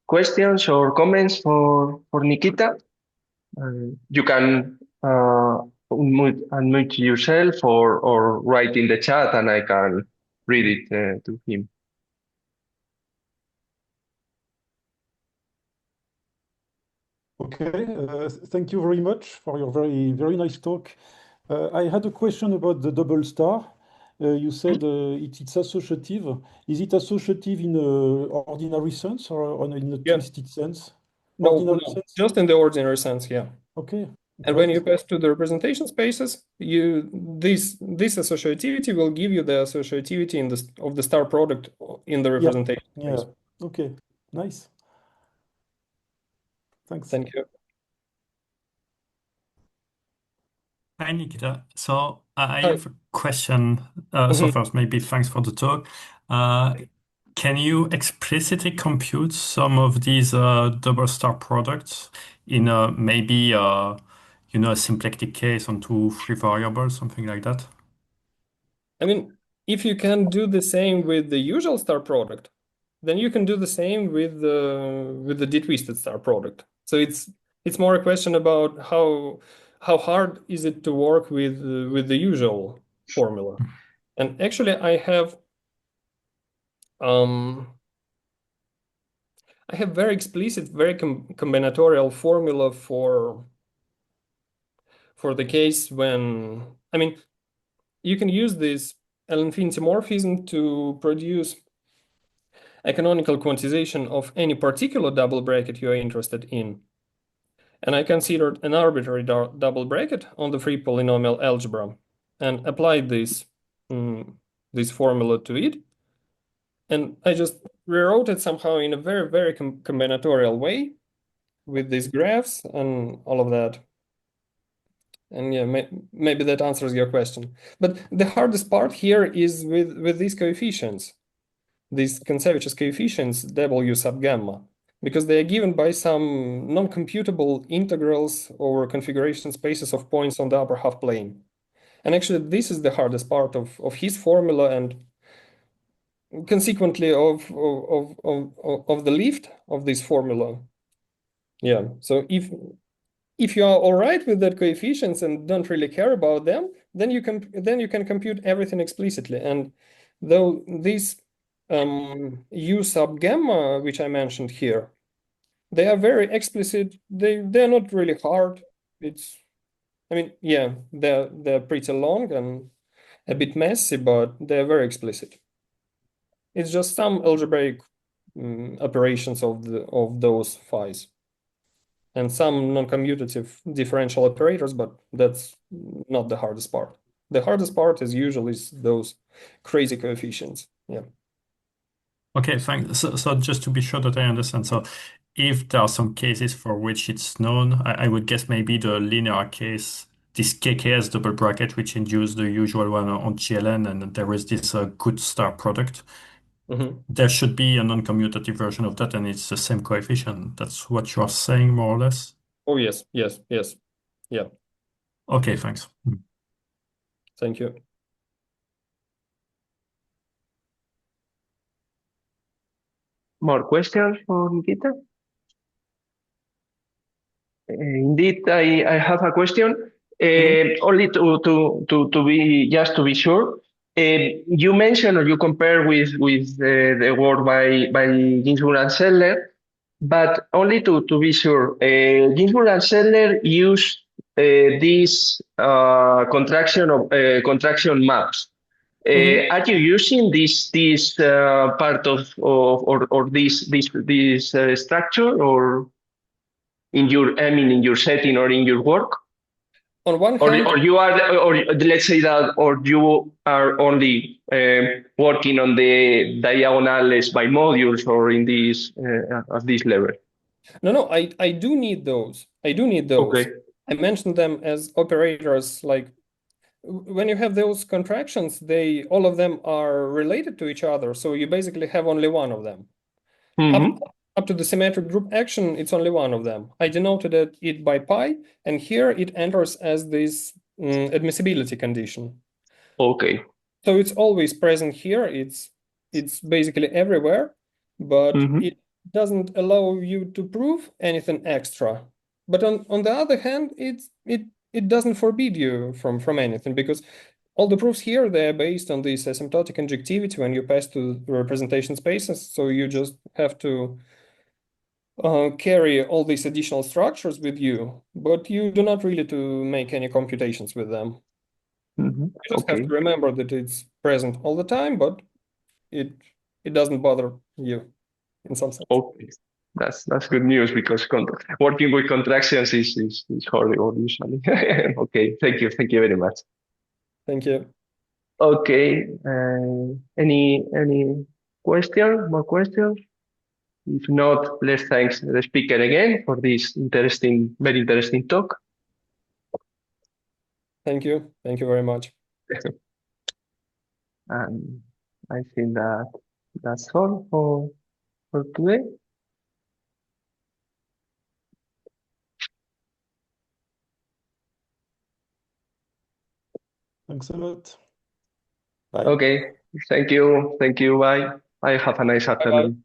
questions or comments for Nikita? You can unmute yourself or write in the chat and I can read it to him. Okay, thank you very much for your very nice talk. I had a question about the double star. You said it's associative. Is it associative in an ordinary sense or in a twisted sense? No, just in the ordinary sense, yeah. Okay. And when you pass to the representation spaces, this associativity will give you the associativity of the star product in the representation space. Okay, nice. Thanks. Thank you. Hi, Nikita. So I have a question. So first, maybe thanks for the talk. Can you explicitly compute some of these double star products in maybe a symplectic case on 2-3 variables, something like that? I mean, if you can do the same with the usual star product, then you can do the same with the detwisted star product. So it's more a question about how hard is it to work with the usual formula. And actually, I have very explicit, very combinatorial formula for the case when, I mean, you can use this L-infinity morphism to produce a canonical quantization of any particular double bracket you are interested in. And I considered an arbitrary double bracket on the free polynomial algebra and applied this formula to it. And I just rewrote it somehow in a very combinatorial way with these graphs and all of that. And yeah, maybe that answers your question. But the hardest part here is with these coefficients, these Kontsevich's coefficients, W sub gamma, because they are given by some non-computable integrals over configuration spaces of points on the upper half plane. And actually, this is the hardest part of his formula and consequently of the lift of this formula. Yeah, so if you are all right with that coefficients and don't really care about them, then you can compute everything explicitly. And though this U sub gamma, which I mentioned here, they are very explicit. They're not really hard. I mean, yeah, they're pretty long and a bit messy, but they're very explicit. It's just some algebraic operations of those phi's and some non-commutative differential operators, but that's not the hardest part. The hardest part is usually those crazy coefficients. Yeah. Okay, thanks. So just to be sure that I understand, so if there are some cases for which it's known, I would guess maybe the linear case this KKS double bracket, which induce the usual one on GLN, and there is this good star product. There should be a non-commutative version of that, and it's the same coefficient. That's what you are saying, more or less? Oh, yes, yes, yes. Yeah. Okay, thanks. Thank you. More questions for Nikita? Indeed, I have a question. Only to be just to be sure. You mentioned or you compare with the work by Ginsburg and Sedler, but only to be sure. Ginsburg and Sedler use this contraction maps. Are you using this part of or this structure or in your in your setting or in your work? On one hand, or you are, or let's say that, or you are only working on the diagonales by modules or in this at this level? No, I do need those. I do need those. Okay. I mentioned them as operators. Like when you have those contractions, all of them are related to each other. So you basically have only one of them. Up to the symmetric group action, it's only one of them. I denoted it by pi, and here it enters as this admissibility condition. Okay. So it's always present here. It's basically everywhere, but it doesn't allow you to prove anything extra. But on the other hand, it doesn't forbid you from anything, because all the proofs here, they're based on this asymptotic injectivity when you pass to the representation spaces. So you just have to carry all these additional structures with you, but you do not really to make any computations with them. You just have to remember that it's present all the time, but it doesn't bother you in some sense. Okay, that's good news, because working with contractions is horrible usually. Okay, thank you very much. Thank you. Okay, any question? More questions? If not, let's thank the speaker again for this very interesting talk. Thank you very much. And I think that's all for today. Thanks a lot. Bye. Okay, thank you. Bye. Have a nice afternoon.